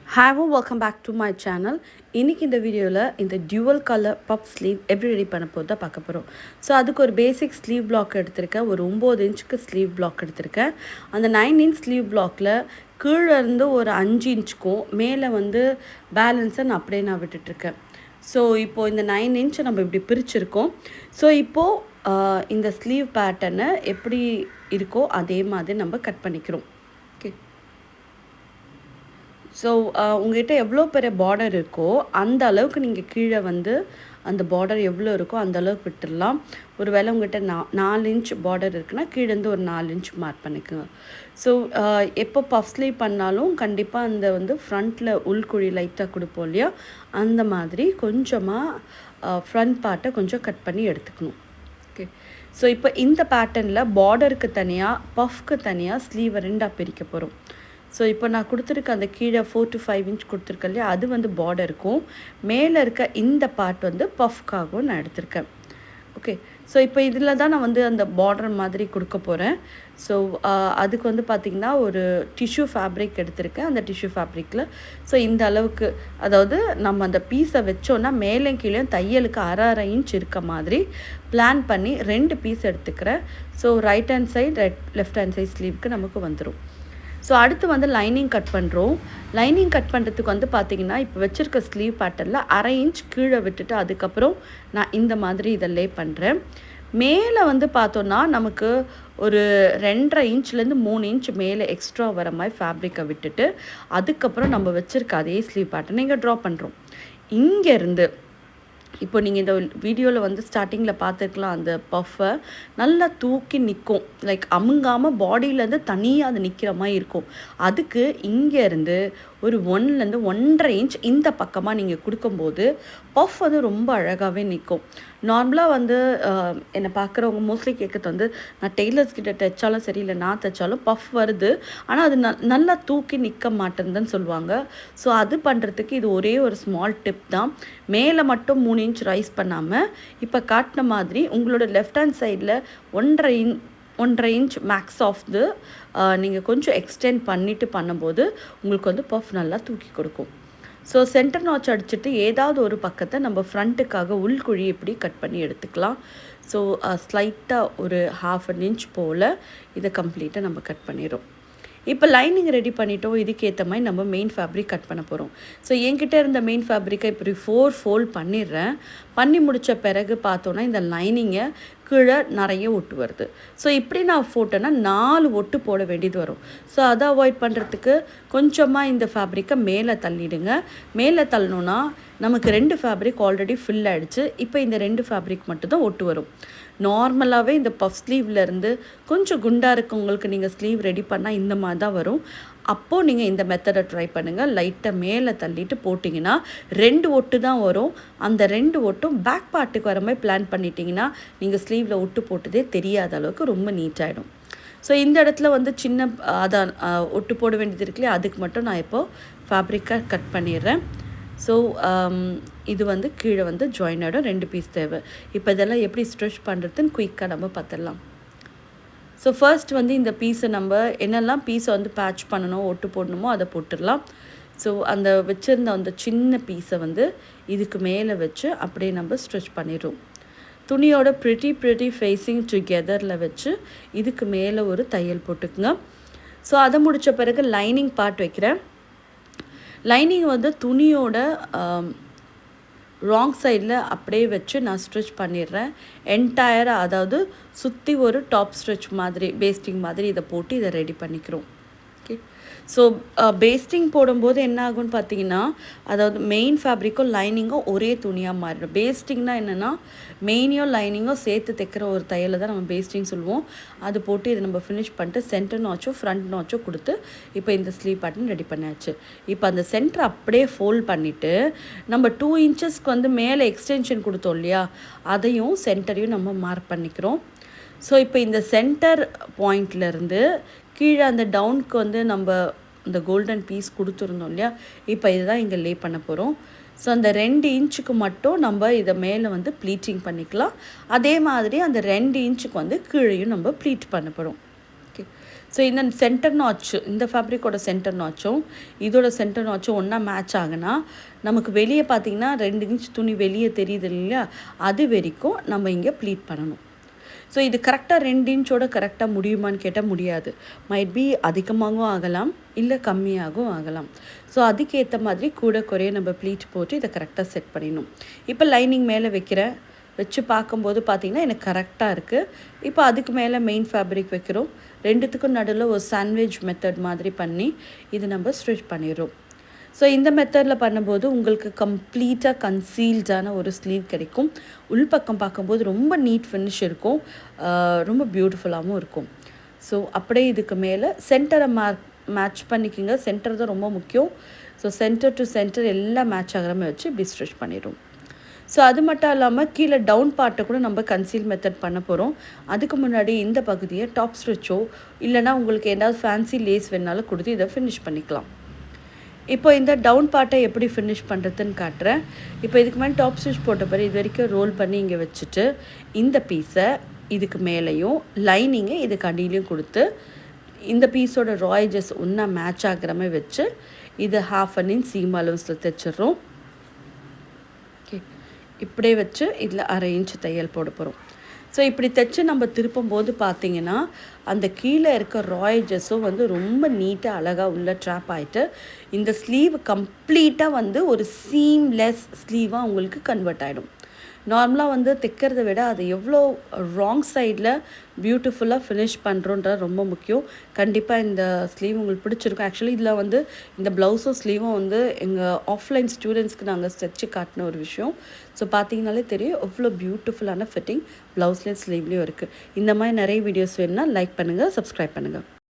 Hello, welcome back to my channel. இன்னைக்கு இந்த வீடியோவில் இந்த டியூவல் கலர் பப் ஸ்லீவ் எப்படி ரெடி பண்ண போகிறத பார்க்க போகிறோம். ஸோ அதுக்கு ஒரு பேசிக் ஸ்லீவ் பிளாக் எடுத்திருக்கேன். ஒரு 9 இன்ச்சுக்கு ஸ்லீவ் பிளாக் எடுத்திருக்கேன். அந்த 9 இன்ச் ஸ்லீவ் பிளாக்கில் கீழே இருந்து ஒரு 5 இன்ச்சுக்கும் மேலே வந்து பேலன்ஸை நான் விட்டுட்ருக்கேன். ஸோ இப்போது இந்த 9 இன்ச்சை நம்ம இப்படி பிரிச்சுருக்கோம். ஸோ இப்போது இந்த ஸ்லீவ் பேட்டர்னை எப்படி இருக்கோ அதே மாதிரி நம்ம கட் பண்ணிக்கிறோம். ஓகே. ஸோ உங்கள்கிட்ட எவ்வளோ பெரிய பார்டர் இருக்கோ அந்த அளவுக்கு நீங்கள் கீழே வந்து அந்த பார்டர் எவ்வளோ இருக்கோ அந்த அளவுக்கு விட்டுடலாம். ஒரு வேளை உங்கள்கிட்ட 4 இன்ச் பார்டர் இருக்குன்னா கீழேருந்து ஒரு 4 இன்ச் மார்க் பண்ணிக்கோங்க. ஸோ எப்போ பஃப் ஸ்லீவ் பண்ணாலும் கண்டிப்பாக அந்த வந்து ஃப்ரண்ட்டில் உள்குழி லைட்டாக கொடுப்போம் இல்லையா, அந்த மாதிரி கொஞ்சமாக ஃப்ரண்ட் பார்ட்டை கொஞ்சம் கட் பண்ணி எடுத்துக்கணும். ஓகே. ஸோ இப்போ இந்த பேட்டர்னில் பார்டருக்கு தனியாக பஃப்க்கு தனியாக ஸ்லீவை 2ஆக பிரிக்க போகிறோம். ஸோ இப்போ நான் கொடுத்துருக்க அந்த கீழே 4 to 5 இன்ச் கொடுத்துருக்கேன் இல்லையா, அது வந்து பார்டருக்கும் மேலே இருக்க இந்த பார்ட் வந்து பஃப்காகவும் நான் எடுத்திருக்கேன். ஓகே. ஸோ இப்போ இதில் தான் நான் வந்து அந்த பார்டர் மாதிரி கொடுக்க போகிறேன். ஸோ அதுக்கு வந்து பார்த்திங்கன்னா ஒரு டிஷ்யூ ஃபேப்ரிக் எடுத்திருக்கேன். அந்த டிஷ்யூ ஃபேப்ரிக்கில் ஸோ இந்த அளவுக்கு, அதாவது நம்ம அந்த பீஸை வச்சோன்னா மேலே கீழே தையலுக்கு அரை இன்ச் இருக்க மாதிரி பிளான் பண்ணி 2 பீஸ் எடுத்துக்கிறேன். So right hand side left hand side ஸ்லீவுக்கு நமக்கு வந்துடும். ஸோ அடுத்து வந்து லைனிங் கட் பண்ணுறோம். லைனிங் கட் பண்ணுறதுக்கு வந்து பார்த்திங்கன்னா இப்போ வச்சுருக்க ஸ்லீவ் பேட்டர்னில் அரை இன்ச் கீழே விட்டுட்டு அதுக்கப்புறம் நான் இந்த மாதிரி இதை லே பண்ணுறேன். மேலே வந்து பார்த்தோன்னா நமக்கு ஒரு 2.5 இன்ச்லேருந்து 3 இன்ச் மேலே எக்ஸ்ட்ரா வர மாதிரி ஃபேப்ரிக்கை விட்டுட்டு அதுக்கப்புறம் நம்ம வச்சுருக்க அதே ஸ்லீவ் பேட்டர்னை இங்கே ட்ரா பண்ணுறோம். இங்கேருந்து இப்போ நீங்கள் இந்த வீடியோவில் வந்து ஸ்டார்டிங்கில் பார்த்துருக்கலாம், அந்த பஃப்பை நல்லா தூக்கி நிற்கும், லைக் அமுங்காமல் பாடியிலேருந்து தனியாக அது நிற்கிற மாதிரி இருக்கும். அதுக்கு இங்கேருந்து ஒரு 1லேருந்து 1.5 இன்ச் இந்த பக்கமாக நீங்கள் கொடுக்கும்போது பஃப் வந்து ரொம்ப அழகாகவே நிற்கும். நார்மலாக வந்து என்னை பார்க்குறவங்க மோஸ்ட்லி கேட்குறது வந்து நான் டெய்லர்ஸ் கிட்ட தைச்சாலும் சரி இல்லை நான் தைச்சாலும் பஃப் வருது, ஆனால் அது நல்லா தூக்கி நிற்க மாட்டேங்குதுன்னு சொல்லுவாங்க. ஸோ அது பண்ணுறதுக்கு இது ஒரே ஒரு ஸ்மால் டிப் தான். மேலே மட்டும் 3 இன்ச் ரைஸ் பண்ணாமல் இப்போ காட்டின மாதிரி உங்களோட லெஃப்ட் ஹேண்ட் சைடில் 1.5 இன்ச் மேக்ஸ் ஆஃப் நீங்கள் கொஞ்சம் எக்ஸ்டெண்ட் பண்ணிவிட்டு பண்ணும்போது உங்களுக்கு வந்து பஃப் நல்லா தூக்கி கொடுக்கும். ஸோ சென்டர் நாச் அடிச்சுட்டு ஏதாவது ஒரு பக்கத்தை நம்ம ஃப்ரண்ட்டுக்காக உள்குழி இப்படி கட் பண்ணி எடுத்துக்கலாம். ஸோ ஸ்லைட்டாக ஒரு 1/2 இன்ச் போல் இதை கம்ப்ளீட்டாக நம்ம கட் பண்ணிடுறோம். இப்போ லைனிங் ரெடி பண்ணிட்டோம். இதுக்கேற்ற மாதிரி நம்ம மெயின் ஃபேப்ரிக் கட் பண்ண போகிறோம். ஸோ என்கிட்ட இருந்த மெயின் ஃபேப்ரிக்கை இப்படி 4 ஃபோல்ட் பண்ணிடுறேன். பண்ணி முடித்த பிறகு பார்த்தோன்னா இந்த லைனிங்கை கீழே நிறைய ஒட்டு வருது. ஸோ இப்படி நான் போட்டேன்னா 4 ஒட்டு போட வேண்டியது வரும். ஸோ அதை அவாய்ட் பண்ணுறதுக்கு கொஞ்சமாக இந்த ஃபேப்ரிக்கை மேலே தள்ளிடுங்க. மேலே தள்ளணுன்னா நமக்கு 2 ஃபேப்ரிக் ஆல்ரெடி ஃபில் ஆகிடுச்சு. இப்போ இந்த 2 ஃபேப்ரிக் மட்டும்தான் ஒட்டு வரும். நார்மலாகவே இந்த பஃப் ஸ்லீவ்லேருந்து கொஞ்சம் குண்டாக இருக்கவங்களுக்கு நீங்கள் ஸ்லீவ் ரெடி பண்ணால் இந்த மாதிரி தான் வரும். அப்போது நீங்கள் இந்த மெத்தடை ட்ரை பண்ணுங்கள். லைட்டாக மேலே தள்ளிட்டு போட்டிங்கன்னா 2 ஒட்டு தான் வரும். அந்த 2 ஒட்டும் பேக் பார்ட்டுக்கு வர மாதிரி பிளான் பண்ணிட்டீங்கன்னா நீங்கள் ஸ்லீவில் ஒட்டு போட்டதே தெரியாத அளவுக்கு ரொம்ப நீட்டாகிடும். ஸோ இந்த இடத்துல வந்து சின்ன அதான் ஒட்டு போட வேண்டியது இருக்குல்லையே, அதுக்கு மட்டும் நான் இப்போது ஃபேப்ரிக்கை கட் பண்ணிடுறேன். ஸோ இது வந்து கீழே வந்து ஜாயின் ஆகிடும். 2 பீஸ் தேவை. இப்போ இதெல்லாம் எப்படி ஸ்ட்ரெச் பண்ணுறதுன்னு குயிக்காக நம்ம பார்த்துடலாம். ஸோ ஃபர்ஸ்ட் வந்து இந்த பீஸை நம்ம என்னெல்லாம் பீஸை வந்து பேட்ச் பண்ணணும் ஒட்டு போடணுமோ அதை போட்டுடலாம். ஸோ அந்த வச்சுருந்த அந்த சின்ன பீஸை வந்து இதுக்கு மேலே வச்சு அப்படியே நம்ம ஸ்ட்ரெச் பண்ணிடுறோம். துணியோட ப்ரிட்டி ஃபேஸிங் டுகெதரில் வச்சு இதுக்கு மேலே ஒரு தையல் போட்டுக்குங்க. ஸோ அதை முடித்த பிறகு லைனிங் பார்ட் வைக்கிறேன். லைனிங் வந்து துணியோட ராங் சைடில் அப்படியே வச்சு நான் ஸ்ட்ரிச் பண்ணிடுறேன் என்டையராக. அதாவது சுற்றி ஒரு டாப் ஸ்ட்ரிச் மாதிரி பேஸ்டிங் மாதிரி இதை போட்டு இதை ரெடி பண்ணிக்கிறோம். ஓகே. ஸோ பேஸ்டிங் போடும்போது என்ன ஆகும்னு பார்த்தீங்கன்னா, அதாவது மெயின் ஃபேப்ரிக்கும் லைனிங்கும் ஒரே துணியாக மாறிடும். பேஸ்டிங்னா என்னென்னா மெயினையும் லைனிங்கும் சேர்த்து தைக்கிற ஒரு தையலை தான் நம்ம பேஸ்டிங் சொல்லுவோம். அது போட்டு இதை நம்ம ஃபினிஷ் பண்ணிட்டு சென்டர் நாச்சோ ஃப்ரண்ட் நாச்சோ கொடுத்து இப்போ இந்த ஸ்லீவ் பேட்டர்ன் ரெடி பண்ணியாச்சு. இப்போ அந்த சென்டர் அப்படியே ஃபோல்ட் பண்ணிவிட்டு நம்ம 2 இன்ச்சஸ்க்கு வந்து மேலே எக்ஸ்டென்ஷன் கொடுத்தோம் இல்லையா, அதையும் சென்டரையும் நம்ம மார்க் பண்ணிக்கிறோம். ஸோ இப்போ இந்த சென்டர் பாயிண்ட்லேருந்து கீழே அந்த டவுனுக்கு வந்து நம்ம இந்த கோல்டன் பீஸ் கொடுத்துருந்தோம் இல்லையா, இப்போ இதுதான் இங்கே லே பண்ண போகிறோம். ஸோ அந்த 2 இன்ச்சுக்கு மட்டும் நம்ம இதை மேலே வந்து ப்ளீட்டிங் பண்ணிக்கலாம். அதே மாதிரி அந்த 2 இன்ச்சுக்கு வந்து கீழேயும் நம்ம ப்ளீட் பண்ண போகிறோம். ஓகே. ஸோ இந்த சென்டர் நாட்ச், இந்த ஃபேப்ரிக்கோட சென்டர் நாட்சும் இதோட சென்டர் நாட்சும் ஒன்றா மேட்ச் ஆகுனா நமக்கு வெளியே பார்த்திங்கன்னா 2 இன்ச் துணி வெளியே தெரியுது இல்லையா, அது வரைக்கும் நம்ம இங்கே ப்ளீட் பண்ணணும். ஸோ இது கரெக்டாக 2 இன்ச்சோட கரெக்டாக முடியுமான்னு கேட்டால் முடியாது. மைட் பி அதிகமாகவும் ஆகலாம், இல்லை கம்மியாகவும் ஆகலாம். ஸோ அதுக்கேற்ற மாதிரி கூட குறைய நம்ம ப்ளீட் போட்டு இதை கரெக்டாக செட் பண்ணிடணும். இப்போ லைனிங் மேலே வச்சு பார்க்கும்போது பார்த்திங்கன்னா எனக்கு கரெக்டாக இருக்குது. இப்போ அதுக்கு மேலே மெயின் ஃபேப்ரிக் வைக்கிறோம். ரெண்டுத்துக்கும் நடுவில் ஒரு சாண்ட்விச் மெத்தட் மாதிரி பண்ணி இது நம்ம ஸ்டிச் பண்ணிடுறோம். ஸோ இந்த மெத்தடில் பண்ணும்போது உங்களுக்கு கம்ப்ளீட்டாக கன்சீல்டான ஒரு ஸ்லீவ் கிடைக்கும். உள்பக்கம் பார்க்கும்போது ரொம்ப நீட் ஃபினிஷ் இருக்கும், ரொம்ப பியூட்டிஃபுல்லாகவும் இருக்கும். ஸோ அப்படியே இதுக்கு மேலே சென்டரை மேட்ச் பண்ணிக்கோங்க. சென்டர் தான் ரொம்ப முக்கியம். ஸோ சென்டர் டு சென்டர் எல்லாம் மேட்ச் ஆகிற மாதிரி வச்சு இப்படி ஸ்டிச் பண்ணிடுவோம். ஸோ அது மட்டும் இல்லாமல் கீழே டவுன் பார்ட்டை கூட நம்ம கன்சீல் மெத்தட் பண்ண போகிறோம். அதுக்கு முன்னாடி இந்த பகுதியை டாப் ஸ்டிச்சோ இல்லைனா உங்களுக்கு ஏதாவது ஃபேன்சி லேஸ் வேணாலும் கொடுத்து இதை ஃபினிஷ் பண்ணிக்கலாம். இப்போ இந்த டவுன் பார்ட்டை எப்படி ஃபினிஷ் பண்ணுறதுன்னு காட்டுறேன். இப்போ இதுக்கு மேலே டாப் ஸ்டிச் போட்ட பிறகு இது வரைக்கும் ரோல் பண்ணி இங்கே வச்சுட்டு இந்த பீஸை இதுக்கு மேலேயும் லைனிங்கை இதுக்கு அடியிலையும் கொடுத்து இந்த பீஸோட ராய்ஜஸ் ஒன்றா மேட்ச் ஆகிற மாதிரி வச்சு இது 1/2 inch சீம் அலவன்ஸில் தைச்சிட்றோம். ஓகே, இப்படியே வச்சு இதில் 1/2 inch தையல் போட போகிறோம். ஸோ இப்படி தைச்சு நம்ம திருப்பும் போது பார்த்திங்கன்னா அந்த கீழே இருக்க ராய்ஜஸும் வந்து ரொம்ப நீட்டாக அழகாக உள்ள ட்ராப் ஆகிட்டு இந்த ஸ்லீவ் கம்ப்ளீட்டாக வந்து ஒரு சீம்லெஸ் ஸ்லீவாக உங்களுக்கு கன்வெர்ட் ஆகிடும். நார்மலாக வந்து தைக்கிறத விட அது எவ்வளோ ராங் சைடில் பியூட்டிஃபுல்லாக ஃபினிஷ் பண்ணுறோன்றது ரொம்ப முக்கியம். கண்டிப்பாக இந்த ஸ்லீவ் உங்களுக்கு பிடிச்சிருக்கும். ஆக்சுவலி இதில் வந்து இந்த ப்ளவுஸும் ஸ்லீவும் வந்து எங்கள் ஆஃப்லைன் ஸ்டூடெண்ட்ஸ்க்கு நாங்கள் தைச்சு காட்டின ஒரு விஷயம். ஸோ பார்த்தீங்கனாலே தெரியும் எவ்வளோ பியூட்டிஃபுல்லான ஃபிட்டிங் ப்ளவுஸ்லேயும் ஸ்லீவ்லேயும் இருக்குது. இந்த மாதிரி நிறைய வீடியோஸ் வேணும்னா லைக் பண்ணுங்கள், சப்ஸ்கிரைப் பண்ணுங்கள்.